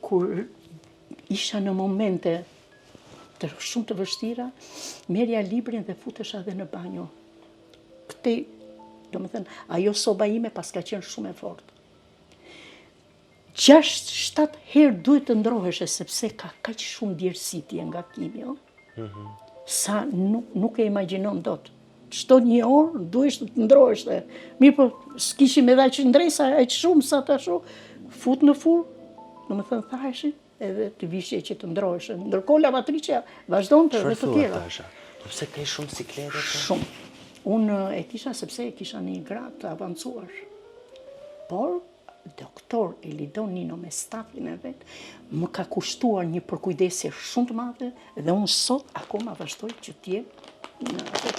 kur isha në momente shumë të vështira, merja librin dhe futesha dhe në banjo. Këte, do më thënë, ajo soba ime pas ka qenë shumë e fortë. 6-7 herë duhet të ndroheshe, sepse ka kaq shumë djersitje nga kimio, sa nuk e imagjinon dot. Çdo një orë duhesh të ndroheshte. Mirë po, s'kishim edhe aq ndresa, aq shumë sa tashu, fut në furrë, do më thënë thaheshin, edhe të vishje që të ndroheshe. Ndërkohë lavatriçja vazhdonte dhe të tjera. Pse ke shumë siklete? Shumë. Unë e kisha sepse e kisha një gradë të avancuar. Por, doktor Elidon Nino me stafin e vetë, më ka kushtuar një përkujdesje shumë të madhe dhe unë sot akoma vazhdoj që t'jem në atë.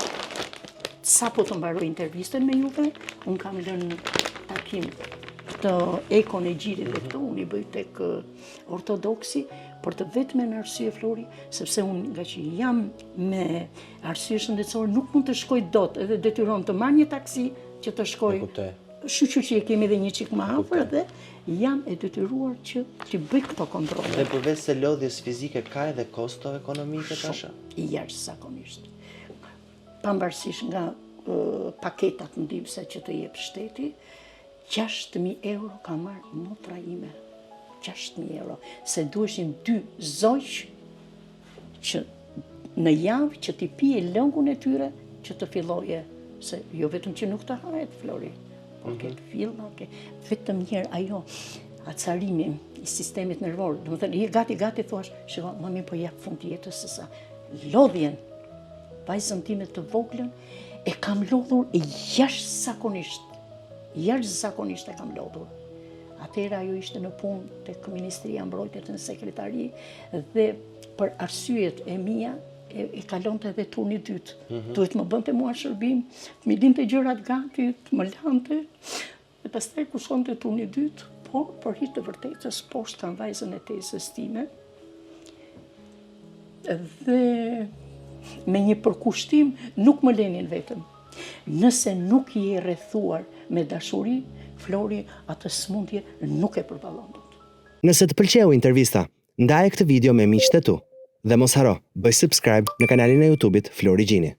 Sa po të mbaroj intervistën me juve, unë kam lënë takim të ekon e gjirit dhe këtu, unë i bëj tek ortodoksi, por të vetëm në arsye Flori, sepse unë nga që jam me arsye shëndetësore nuk mund të shkoj dot, edhe detyron të marr një taksi që të shkoj. Shqyqy që e kemi dhe një qik më afër dhe jam e detyruar që t'i bëj këto kontrole. Dhe përveç se lodhjes fizike ka edhe kosto ekonomike tasha? Jashtëzakonisht. Pavarësisht nga paketat ndihmëse që të jep shteti, 6.000 euro ka marrë motra ime. 6.000 euro. Se duheshin 2 zoq që në javë që t'i pije lëngun e tyre që të filloje. Se jo vetëm që nuk të hahet, Flori, por këtë fillon, vetëm njërë ajo acarimi i sistemit nervor. Do më thënë, je gati, thuash, shiko, mami po jap fund jetës se sa lodhjen, vajzën time të voglën, e kam lodhur jashtëzakonisht e kam lodhur. Atëherë ajo ishte në punë tek Ministria e Mbrojtjes në sekretari dhe për arsyet e mia e kalonte edhe turni dytë. Duhet më bënte mua shërbim, më dinte gjërat gati, më lante. Dhe pastaj kur shkonte turni dytë, por për hir të vërtetës poshtë kanë vajzën e tezës time. Dhe me një përkushtim nuk më lenin vetëm. Nëse nuk i e rrethuar me dashuri, Flori, atë smundje nuk e përballon dot. Nëse të pëlqeu intervista, ndaje këtë video me miqtë e tu. Dhe mos haro, bëj subscribe në kanalin e YouTube-it Flori Gjini.